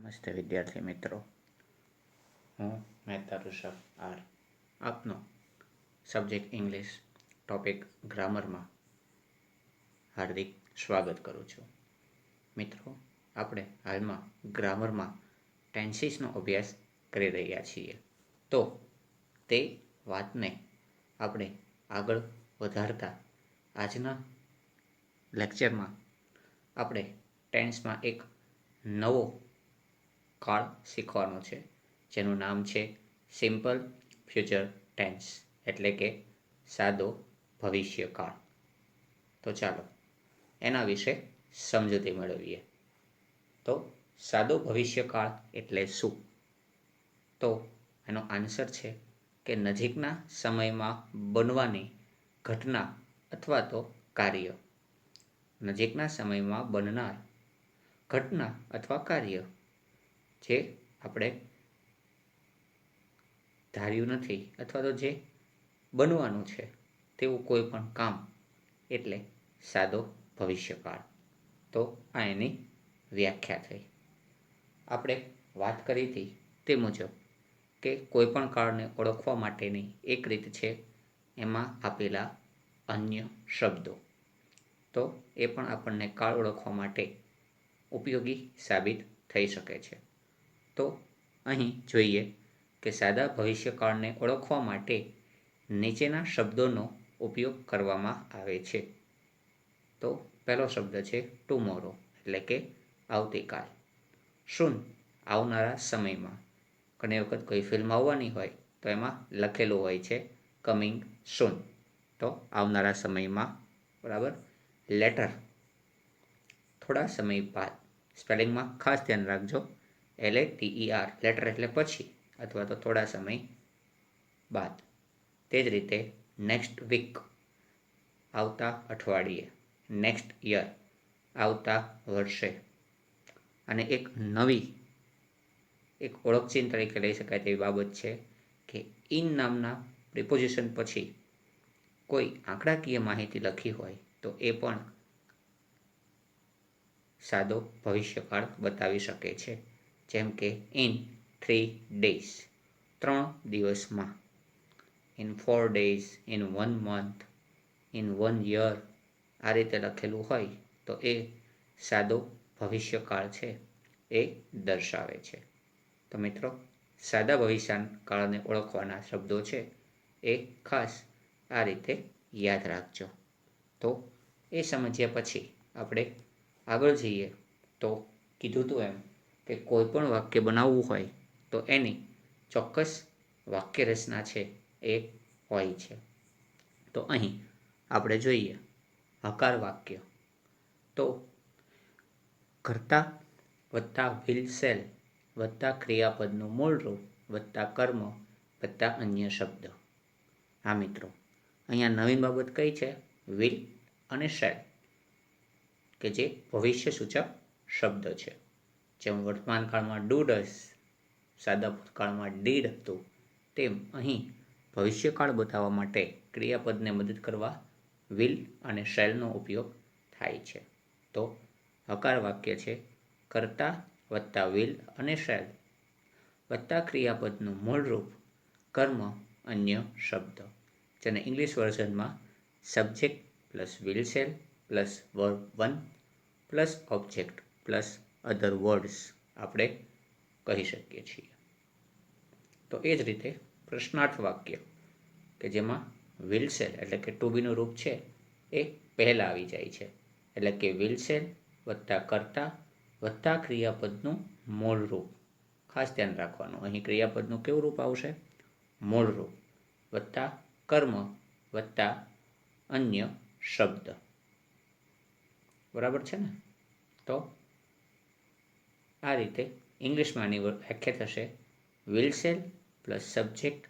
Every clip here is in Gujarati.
નમસ્તે વિદ્યાર્થી મિત્રો, હું મહેતા ઋષભ આર આપનો સબ્જેક્ટ ઇંગ્લિશ ટોપિક ગ્રામરમાં હાર્દિક સ્વાગત કરું છું. મિત્રો, આપણે હાલમાં ગ્રામરમાં ટેન્સીસનો અભ્યાસ કરી રહ્યા છીએ. તો તે વાતને આપણે આગળ વધારતા આજના લેક્ચરમાં આપણે ટેન્સમાં એક નવો કાળ શીખવાનો છે, જેનું નામ છે સિમ્પલ ફ્યુચર ટેન્સ, એટલે કે સાદો ભવિષ્યકાળ. તો ચાલો એના વિશે સમજૂતી મેળવીએ. તો સાદો ભવિષ્યકાળ એટલે શું? તો એનો આન્સર છે કે નજીકના સમયમાં બનવાની ઘટના અથવા તો કાર્ય. નજીકના સમયમાં બનનાર ઘટના અથવા કાર્ય જે આપણે ધાર્યું નથી અથવા તો જે બનવાનું છે તેવું કોઈ પણ કામ એટલે સાદો ભવિષ્યકાળ. તો આ એની વ્યાખ્યા થઈ. આપણે વાત કરી હતી તે મુજબ કે કોઈ પણ કાળને ઓળખવા માટેની એક રીત છે એમાં આપેલા અન્ય શબ્દો. તો એ પણ આપણને કાળ ઓળખવા માટે ઉપયોગી સાબિત થઈ શકે છે. તો અહીં જોઈએ કે સાદા ભવિષ્યકાળને ઓળખવા માટે નીચેના શબ્દોનો ઉપયોગ કરવામાં આવે છે. તો પહેલો શબ્દ છે ટુમોરો, એટલે કે આવતીકાલ. સૂન, આવનારા સમયમાં. ઘણી વખત કોઈ ફિલ્મ આવવાની હોય તો એમાં લખેલું હોય છે કમિંગ સૂન, તો આવનારા સમયમાં, બરાબર. લેટર, થોડા સમય બાદ. સ્પેલિંગમાં ખાસ ધ્યાન રાખજો, LATER, લેટર એટલે પછી અથવા તો થોડા સમય બાદ. તે જ રીતે નેક્સ્ટ વીક, આવતા અઠવાડિયે. નેક્સ્ટ યર, આવતા વર્ષે. અને એક નવી, એક ઓળખચિહ્ન તરીકે લઈ શકાય તેવી બાબત છે કે ઇન નામના પ્રિપોઝિશન પછી કોઈ આંકડાકીય માહિતી લખી હોય તો એ પણ સાદો ભવિષ્યકાળ બતાવી શકે છે. જેમ કે ઇન 3 days, 3 દિવસમાં. In 4 days, in 1 month, in 1 year. આ રીતે લખેલું હોય તો એ સાદો ભવિષ્યકાળ છે એ દર્શાવે છે. તો મિત્રો, સાદા ભવિષ્યકાળને ઓળખવાના શબ્દો છે એ ખાસ આ રીતે યાદ રાખજો. તો એ સમજ્યા પછી આપણે આગળ જઈએ. તો કીધું હતું એમ કે કોઈ પણ વાક્ય બનાવવું હોય તો એની ચોક્કસ વાક્ય રચના છે એ હોય છે. તો અહીં આપણે જોઈએ હકાર વાક્ય. તો કર્તા વત્તા વિલ સેલ વત્તા ક્રિયાપદનું મૂળ રૂપ વત્તા કર્મ વત્તા અન્ય શબ્દ. હા મિત્રો, અહીંયા નવીન બાબત કઈ છે? વિલ અને શેલ, કે જે ભવિષ્ય સૂચક શબ્દ છે. જેમ વર્તમાન કાળમાં ડુ ડઝ, સાદા ભૂતકાળમાં ડીડ હતું, તેમ અહીં ભવિષ્યકાળ બતાવવા માટે ક્રિયાપદને મદદ કરવા વિલ અને શેલનો ઉપયોગ થાય છે. તો હકાર વાક્ય છે કર્તા વત્તા વિલ અને શેલ વત્તા ક્રિયાપદનું મૂળરૂપ કર્મ અન્ય શબ્દ, જેને ઇંગ્લિશ વર્ઝનમાં subject plus will shall plus verb 1 plus object plus other words આપણે કહી શકીએ છીએ. તો એ જ રીતે પ્રશ્નાર્થ વાક્ય, કે જેમાં વિલ શેલ એટલે કે ટુ બીનું રૂપ છે એ પહેલાં આવી જાય છે. એટલે કે વિલ શેલ વત્તા કર્તા વત્તા ક્રિયાપદનું મૂળ રૂપ. ખાસ ધ્યાન રાખવાનું, અહીં ક્રિયાપદનું કેવું રૂપ આવશે? મૂળ રૂપ વત્તા કર્મ વત્તા અન્ય શબ્દ. બરાબર છે ને? તો આ રીતે ઇંગ્લિશમાં આની વ્યાખ્યા થશે will shall plus subject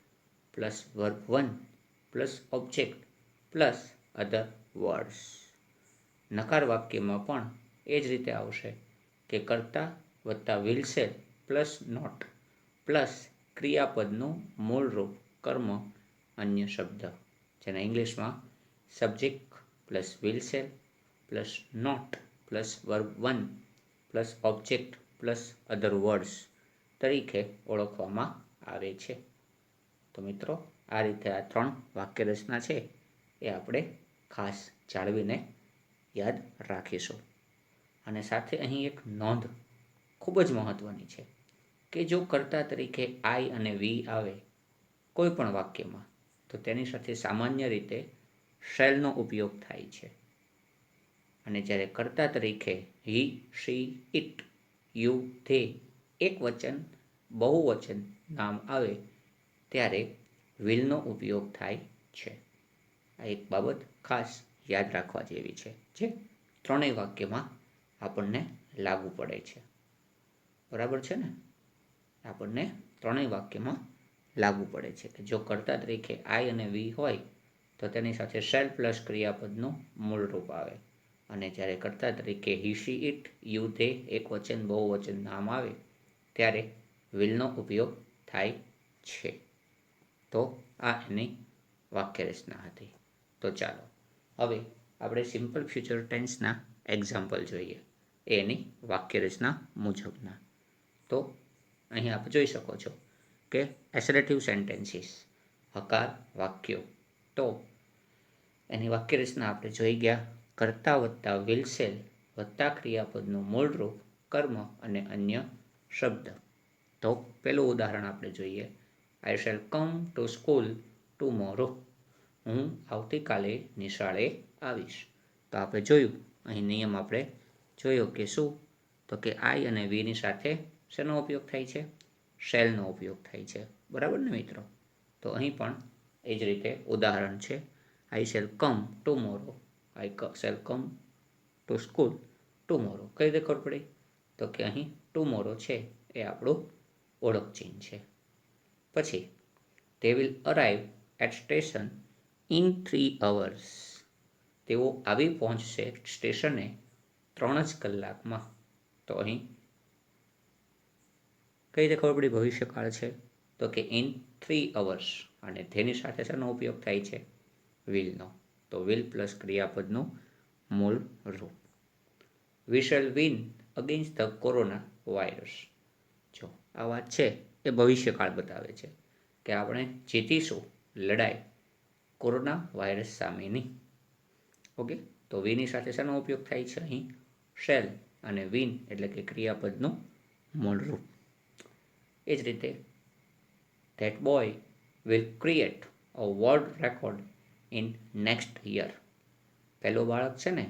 plus verb 1 plus object plus other words. નકાર વાક્યમાં પણ એ જ રીતે આવશે કે કર્તા વત્તા will shall plus not plus ક્રિયાપદનું મૂળ રૂપ કર્મ અન્ય શબ્દ, જેને ઇંગ્લિશમાં subject plus will shall plus not plus verb 1 plus object plus other words તરીકે ઓળખવામાં આવે છે. તો મિત્રો, આ રીતે આ 3 વાક્યરચના છે એ આપણે ખાસ જાળવીને યાદ રાખીશું. અને સાથે અહીં એક નોંધ ખૂબ જ મહત્ત્વની છે કે જો કર્તા તરીકે આઈ અને વી આવે કોઈ પણ વાક્યમાં, તો તેની સાથે સામાન્ય રીતે શેલનો ઉપયોગ થાય છે. અને જ્યારે કર્તા તરીકે હી, શી, ઇટ, યુ, ધે, એક વચન, બહુવચન નામ આવે ત્યારે વિલનો ઉપયોગ થાય છે. આ એક બાબત ખાસ યાદ રાખવા જેવી છે, જે ત્રણેય વાક્યમાં આપણને લાગુ પડે છે. બરાબર છે ને? આપણને ત્રણેય વાક્યમાં લાગુ પડે છે કે જો કર્તા તરીકે આઈ અને વી હોય તો તેની સાથે શેલ પ્લસ ક્રિયાપદનું મૂળ રૂપ આવે. અને જ્યારે કર્તા તરીકે હી, શી, ઇટ, યુ, ધે, એક વચન, બહુવચન નામ આવે ત્યારે વિલનો ઉપયોગ થાય છે. તો આ એની વાક્યરચના હતી. તો ચાલો હવે આપણે સિમ્પલ ફ્યુચર ટેન્સના એક્ઝામ્પલ જોઈએ એની વાક્યરચના મુજબના. તો અહીં આપ જોઈ શકો છો કે એસરેટિવ સેન્ટેન્સીસ, હકાર વાક્યો. તો એની વાક્યરચના આપણે જોઈ ગયા. કર્તા વત્તા વિલ સેલ વત્તા ક્રિયાપદનું મૂળ રૂપ, કર્મ અને અન્ય શબ્દ. તો પહેલું ઉદાહરણ આપણે જોઈએ. I shall come to school tomorrow. હું આવતીકાલે નિશાળે આવીશ. તો આપણે જોયું અહીં નિયમ આપણે જોયો કે શું, તો કે આઈ અને વીની સાથે શેનો ઉપયોગ થાય છે? શેલનો ઉપયોગ થાય છે. બરાબર ને મિત્રો? તો અહીં પણ એ જ રીતે ઉદાહરણ છે. I shall come tomorrow. I shall come to school tomorrow. કઈ રીતે ખબર પડી? તો કે અહીં ટુમોરો છે એ આપણું ઓળખ ચિહ્ન છે. પછી they will arrive at station in 3 hours. તેઓ આવી પહોંચશે સ્ટેશને 3 જ કલાકમાં. તો અહીં કઈ રીતે ખબર પડી ભવિષ્યકાળ છે? તો કે ઇન 3 hours. અને તેની સાથે શેનો ઉપયોગ થાય છે? વિલનો. તો વિલ પ્લસ ક્રિયાપદનું મૂળ રૂપ. We shall win against the corona virus. જો આ વાત છે એ ભવિષ્યકાળ બતાવે છે કે આપણે જીતીશું લડાઈ કોરોના વાયરસ સામેની. ઓકે, તો વીની સાથે શેનો ઉપયોગ થાય છે અહીં? શેલ. અને વિન એટલે કે ક્રિયાપદનું મૂળ રૂપ. એ જ રીતે that boy will create a world record in next year. પહેલો બાળક છે ને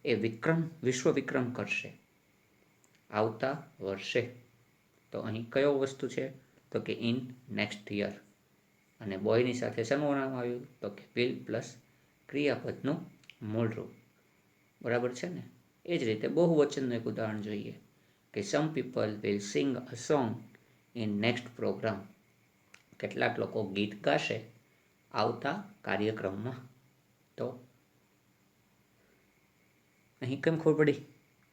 એ વિશ્વ વિક્રમ કરશે આવતા વર્ષે. તો અહીં કયો વસ્તુ છે? તો કે ઇન નેક્સ્ટ યર. અને બોયની સાથે શેનું નામ આવ્યું? તો કે વિલ પ્લસ ક્રિયાપદનું મૂળ રૂપ. બરાબર છે ને? એ જ રીતે બહુવચનનું એક ઉદાહરણ જોઈએ કે some people will sing a song in next programme. કેટલાક લોકો ગીત ગાશે આવતા કાર્યક્રમમાં. તો અહીં કેમ ખબર પડી?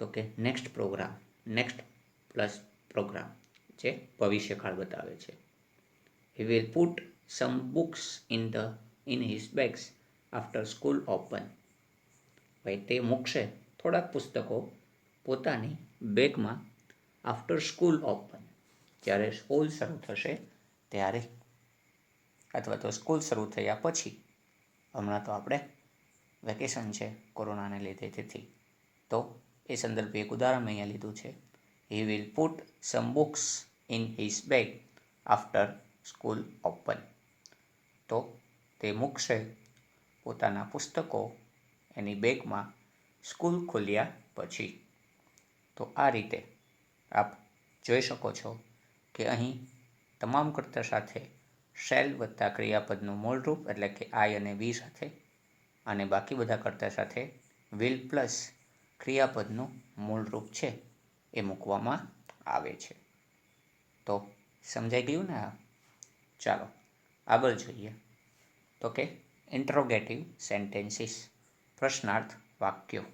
તો કે next programme, next plus programme જે ભવિષ્યકાળ બતાવે છે. He will put some books in his bags after school open. ભાઈ તે મૂકશે થોડાક પુસ્તકો પોતાની બેગમાં આફ્ટર સ્કૂલ ઓપન. જ્યારે સ્કૂલ શરૂ થશે ત્યારે, અથવા તો સ્કૂલ શરૂ થયા પછી. હમણાં તો આપણે વેકેશન છે કોરોનાને લીધે, તેથી તો એ સંદર્ભે એક ઉદાહરણ અહીંયા લીધું છે. He will put some books in his bag after school open. તો તે મૂકશે પોતાના પુસ્તકો એની બેગમાં સ્કૂલ ખુલ્યા પછી. તો આ રીતે આપ જોઈ શકો છો કે અહીં તમામ કર્તા સાથે શેલ વત્તા ક્રિયાપદનું મૂળ રૂપ એટલે કે આઈ અને વી સાથે, અને બાકી બધા કર્તા સાથે વિલ પ્લસ ક્રિયાપદનું મૂળ રૂપ છે એ મૂકવામાં આવે છે. તો સમજાઈ ગયું ને? ચાલો આગળ જોઈએ. તો કે ઇન્ટ્રોગેટિવ સેન્ટેન્સીસ, પ્રશ્નાર્થ વાક્યો.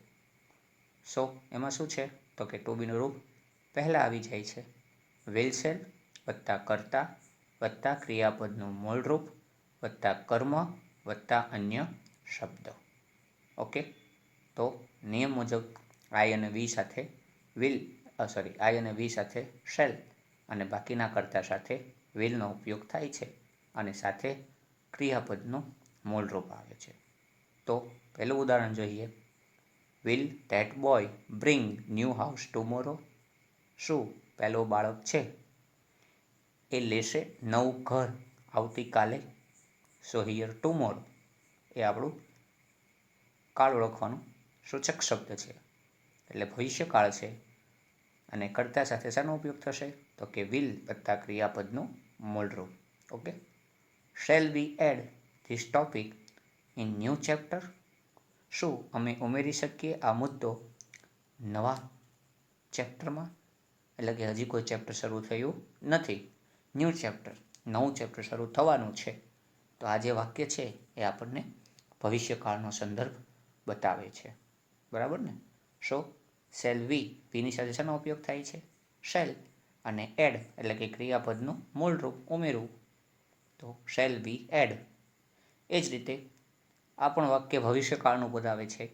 સો એમાં શું છે? તો કે ટુ બીનું રૂપ પહેલાં આવી જાય છે. વિલ સેલ વત્તા કર્તા વત્તા ક્રિયાપદનું મૂળ રૂપ વત્તા કર્મ વત્તા અન્ય શબ્દ. ઓકે, તો નિયમ મુજબ આઈ અને વી સાથે વિલ આઈ અને વી સાથે શેલ અને બાકીના કર્તા સાથે વિલનો ઉપયોગ થાય છે અને સાથે ક્રિયાપદનું મૂળરૂપ આવે છે. તો પહેલું ઉદાહરણ જોઈએ. Will that boy bring new house tomorrow? શું પહેલો બાળક છે એ લેશે નવું ઘર આવતીકાલે? સો હિયર ટુમોરો એ આપણું કાળ ઓળખવાનું સૂચક શબ્દ છે, એટલે ભવિષ્યકાળ છે. અને કર્તા સાથે શાનો ઉપયોગ થશે? તો કે વિલ વત્તા ક્રિયાપદનું મૂળરૂપ. Okay. Shall we add this topic in new chapter? શું અમે ઉમેરી શકીએ આ મુદ્દો નવા ચેપ્ટરમાં? એટલે કે હજી કોઈ ચેપ્ટર શરૂ થયું નથી. ન્યૂ ચેપ્ટર, નવું ચેપ્ટર શરૂ થવાનું છે. તો આ જે વાક્ય છે એ આપણને ભવિષ્યકાળનો સંદર્ભ બતાવે છે. બરાબર ને? સો શેલ વીની સાથે શાનો ઉપયોગ થાય છે? શેલ. અને એડ એટલે કે ક્રિયાપદનું મૂળરૂપ ઉમેરવું, તો શેલ વી એડ. એ જ રીતે આ પણ વાક્ય ભવિષ્યકાળનું બતાવે છે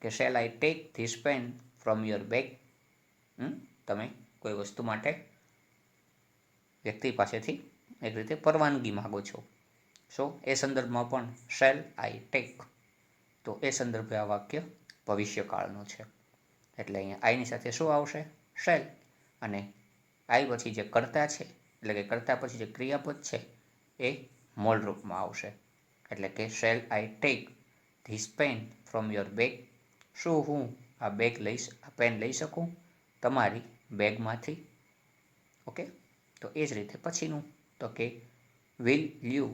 કે shall I take this pen from your bag? તમે કોઈ વસ્તુ માટે વ્યક્તિ પાસેથી એક રીતે પરવાનગી માગો છો. સો એ સંદર્ભમાં પણ શેલ આઈ ટેક. તો એ સંદર્ભે આ વાક્ય ભવિષ્યકાળનું છે. એટલે અહીંયા આઈની સાથે શું આવશે? શેલ. અને આઈ પછી જે કર્તા છે, એટલે કે કર્તા પછી જે ક્રિયાપદ છે એ મૂળરૂપમાં આવશે. એટલે કે shall I take this pen from your bag? શું હું આ પેન લઈ શકું તમારી બેગમાંથી? ઓકે. તો એ જ રીતે પછીનું, તો કે will you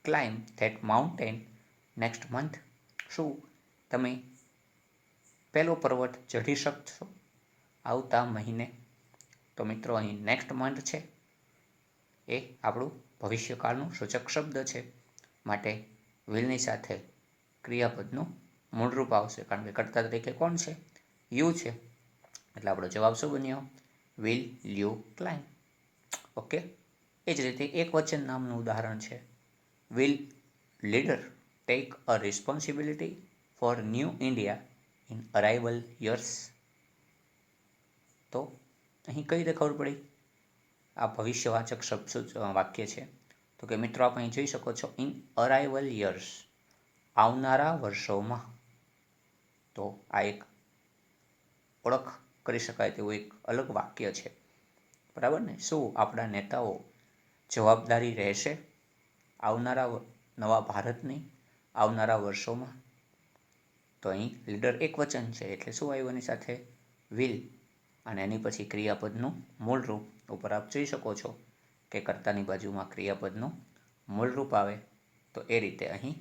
climb that mountain next month? શું તમે પહેલો પર્વત ચઢી શકશો આવતા મહિને? તો મિત્રો અહીં નેક્સ્ટ મંથ છે એ આપણું ભવિષ્યકાળનું સૂચક શબ્દ છે. માટે વિલની સાથે ક્રિયાપદનું મૂળરૂપ આવશે, કારણ કે કર્તા તરીકે કોણ છે? યુ છે. એટલે આપણો જવાબ શું બન્યો? Will you climb. ઓકે. એ જ રીતે એક વચન નામનું ઉદાહરણ છે. Will leader take a responsibility for new India in arrival years? તો અહીં કઈ રીતે ખબર પડી આ ભવિષ્યવાચક વાક્ય છે? તો કે મિત્રો આપ અહીં જોઈ શકો છો, ઇન અરાઇવલ યર્સ, આવનારા વર્ષોમાં. તો આ એક ઓળખ કરી શકાય તેવું એક અલગ વાક્ય છે. બરાબર ને? શું આપણા નેતાઓ જવાબદારી રહેશે આવનારા નવા ભારતની આવનારા વર્ષોમાં? તો અહીં લીડર એક વચન છે, એટલે શું આવ્યું એની સાથે? વિલ. અને એની પછી ક્રિયાપદનું મૂળરૂપ. ઉપર આપ જોઈ શકો છો કે કર્તાની બાજુમાં ક્રિયાપદનું મૂળરૂપ આવે, તો એ રીતે અહીં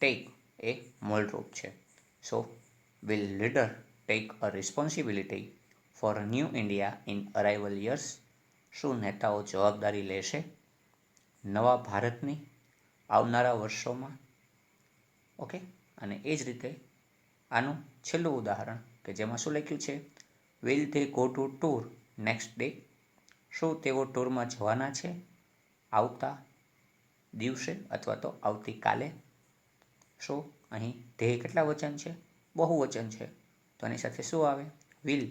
ટેક એ મૂળરૂપ છે. So will leader take a responsibility for new India in arrival years? શું નેતાઓ જવાબદારી લેશે નવા ભારતની આવનારા વર્ષોમાં? ઓકે. અને એ જ રીતે આનું છેલ્લું ઉદાહરણ કે જેમાં શું લખ્યું છે? Will they go to tour next day? શું તેઓ ટૂરમાં જવાના છે આવતા દિવસે અથવા તો આવતીકાલે? શું અહીં ધે કેટલા વચન છે? બહુવચન છે. તો એની સાથે શું આવે? વિલ.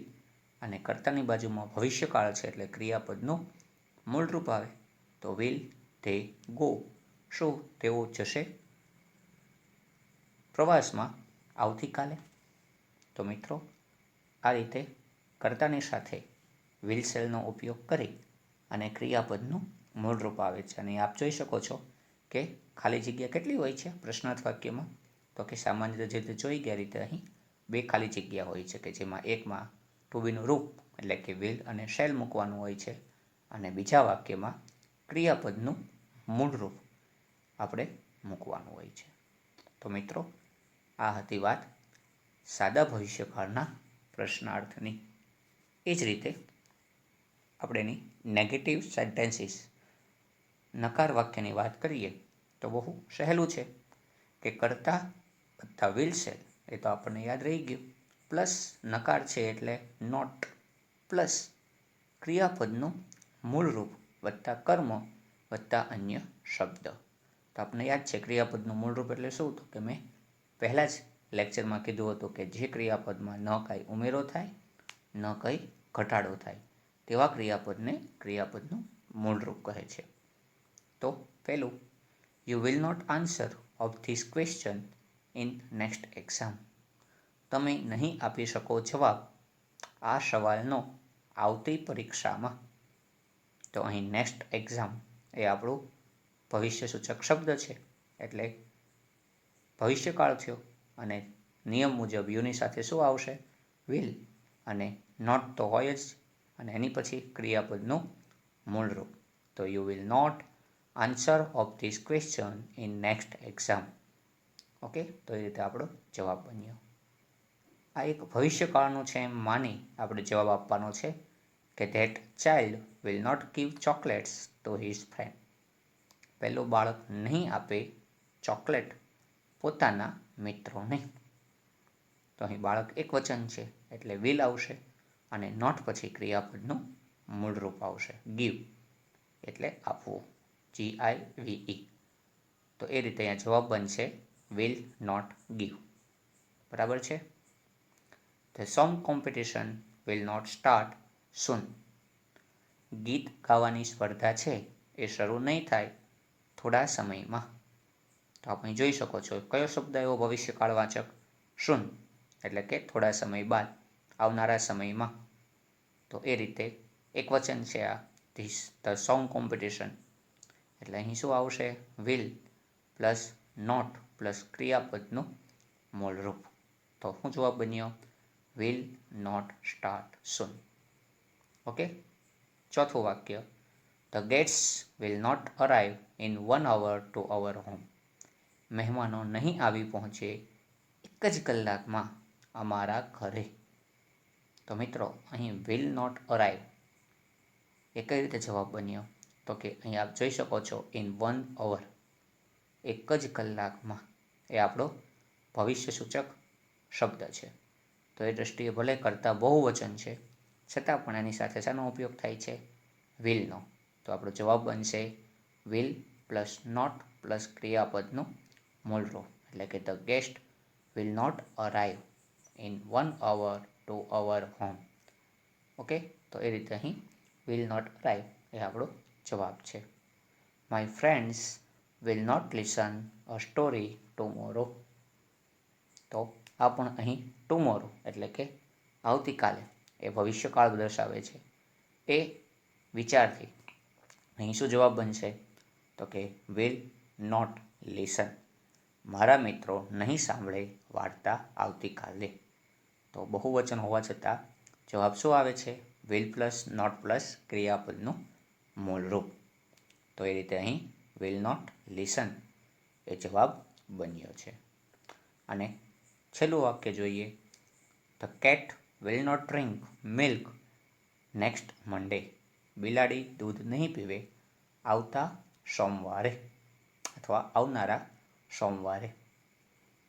અને કર્તાની બાજુમાં ભવિષ્યકાળ છે, એટલે ક્રિયાપદનું મૂળરૂપ આવે. તો વિલ ધે ગો? શું તેઓ જશે પ્રવાસમાં આવતીકાલે? તો મિત્રો આ રીતે કર્તાની સાથે વિલ શેલનો ઉપયોગ કરી અને ક્રિયાપદનું મૂળરૂપ આવે છે. અને આપ જોઈ શકો છો કે ખાલી જગ્યા કેટલી હોય છે પ્રશ્નાર્થ વાક્યમાં? તો કે સામાન્ય રીતે જે જોઈ ગયા રીતે અહીં 2 ખાલી જગ્યા હોય છે, કે જેમાં એકમાં ટુ બીનું રૂપ એટલે કે વિલ અને શેલ મૂકવાનું હોય છે, અને બીજા વાક્યમાં ક્રિયાપદનું મૂળરૂપ આપણે મૂકવાનું હોય છે. તો મિત્રો આ હતી વાત સાદા ભવિષ્યકાળના પ્રશ્નાર્થની. એ જ રીતે આપણે એની નેગેટિવ સેન્ટેન્સીસ, નકાર વાક્યની વાત કરીએ તો બહુ સહેલું છે કે કર્તા વત્તા વિલ શેલ એ તો આપણને યાદ રહી ગયું, પ્લસ નકાર છે એટલે નોટ, પ્લસ ક્રિયાપદનું મૂળરૂપ વત્તા કર્મ વત્તા અન્ય શબ્દ. તો આપણને યાદ છે ક્રિયાપદનું મૂળરૂપ એટલે શું? તો કે મેં પહેલાં જ લેક્ચરમાં કીધું હતું કે જે ક્રિયાપદમાં ન કાંઈ ઉમેરો થાય, ન કંઈ ઘટાડો થાય, તેવા ક્રિયાપદને ક્રિયાપદનું મૂળરૂપ કહે છે. તો પહેલું, you will not answer of this question in next exam. તમે નહીં આપી શકો જવાબ આ સવાલનો આવતી પરીક્ષામાં. તો અહીં નેક્સ્ટ એક્ઝામ એ આપણું ભવિષ્યસૂચક શબ્દ છે, એટલે ભવિષ્યકાળ થયો અને નિયમ મુજબ યુની સાથે શું આવશે? વિલ, અને નોટ તો હોય જ, અને એની પછી ક્રિયાપદનું મૂળરૂપ. તો you will not answer of this question in next exam. Okay, તો એ રીતે આપણો જવાબ બન્યો. આ એક ભવિષ્યકાળનું છે એમ માની આપણે જવાબ આપવાનો છે કે that child will not give chocolates to his friend. પહેલું બાળક નહીં આપે ચોકલેટ પોતાના મિત્રોને. તો અહીં બાળક એક વચન છે એટલે વિલ આવશે, અને નોટ પછી ક્રિયાપદનું મૂળરૂપ આવશે ગીવ, એટલે આપવું, GIVE. તો એ રીતે અહીંયા જવાબ બનશે વિલ નોટ ગીવ. બરાબર છે. The song competition will not start soon. ગીત ગાવાની સ્પર્ધા છે એ શરૂ નહીં થાય થોડા સમયમાં. તો આપણે જોઈ શકો છો કયો શબ્દ એવો ભવિષ્યકાળવાચક? soon, એટલે કે થોડા સમય બાદ, આવનારા સમયમાં. તો એ રીતે એક વચન છે આ ધ સોંગ કોમ્પિટિશન, એટલે અહીં શું આવશે? વિલ પ્લસ નોટ પ્લસ ક્રિયાપદનું મૂળરૂપ. તો શું જવાબ બન્યો? Will not start soon. Okay. ચોથું વાક્ય, the guests will not arrive in 1 hour to our home. મહેમાનો નહીં આવી પહોંચે એક જ કલાકમાં અમારા ઘરે. તો મિત્રો અહીં વિલ નોટ અરાઇવ એ કઈ રીતે જવાબ બન્યો? તો કે અહીં આપ જોઈ શકો છો ઇન 1 hour, એક જ કલાકમાં, એ આપણો ભવિષ્યસૂચક શબ્દ છે. તો એ દ્રષ્ટિએ ભલે કરતાં બહુવચન છે છતાં પણ એની સાથે શાનો ઉપયોગ થાય છે? વિલનો. તો આપણો જવાબ બનશે વિલ પ્લસ નોટ પ્લસ ક્રિયાપદનું મૂળરૂપ, એટલે કે the guest will not arrive in 1 hour to our home. Okay, તો એ રીતે અહીં વિલ નોટ અરાઇવ એ આપણો જવાબ છે. My friends will not listen a story tomorrow. તો આ પણ અહીં ટુમોરો એટલે કે આવતીકાલે એ ભવિષ્યકાળ દર્શાવે છે. એ વિચારથી અહીં શું જવાબ બનશે? તો કે વિલ નોટ લિસન. મારા મિત્રો નહીં સાંભળે વાર્તા આવતીકાલે. તો બહુવચન હોવા છતાં જવાબ શું આવે છે? વિલ પ્લસ નોટ પ્લસ ક્રિયાપદનું મૂળરૂપ. તો એ રીતે અહીં વિલ નોટ લિસન એ જવાબ બન્યો છે. અને છેલ્લું વાક્ય જોઈએ, the cat will not drink milk next Monday. બિલાડી દૂધ નહીં પીવે આવતા સોમવારે, અથવા આવનારા સોમવારે.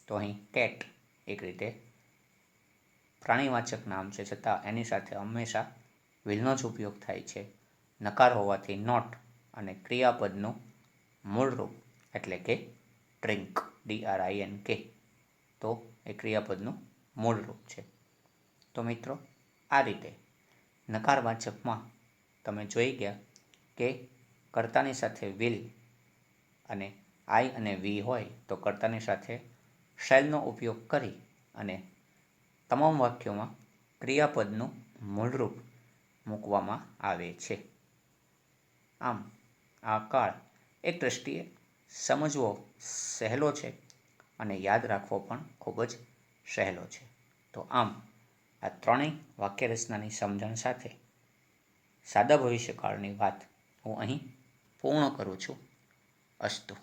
તો અહીં કેટ એક રીતે પ્રાણીવાચક નામ છે છતાં એની સાથે હંમેશા વિલનો જ ઉપયોગ થાય છે. નકાર હોવાથી નોટ, અને ક્રિયાપદનું મૂળરૂપ એટલે કે ડ્રિંક, DRINK. તો એ ક્રિયાપદનું મૂળરૂપ છે. તો મિત્રો આ રીતે નકારવાચકમાં તમે જોઈ ગયા કે કર્તાની સાથે વિલ અને આઈ અને વી હોય તો કર્તાની સાથે શેલનો ઉપયોગ કરી અને તમામ વાક્યોમાં ક્રિયાપદનું મૂળરૂપ મૂકવામાં આવે છે. આમ આ કાળ એક દ્રષ્ટિએ સમજવો સહેલો છે અને યાદ રાખવો પણ ખૂબ જ સહેલો છે. તો આમ આ ત્રણેય વાક્યરચનાની સમજણ સાથે સાદા ભવિષ્યકાળની વાત હું અહીં પૂર્ણ કરું છું. અસ્તુ.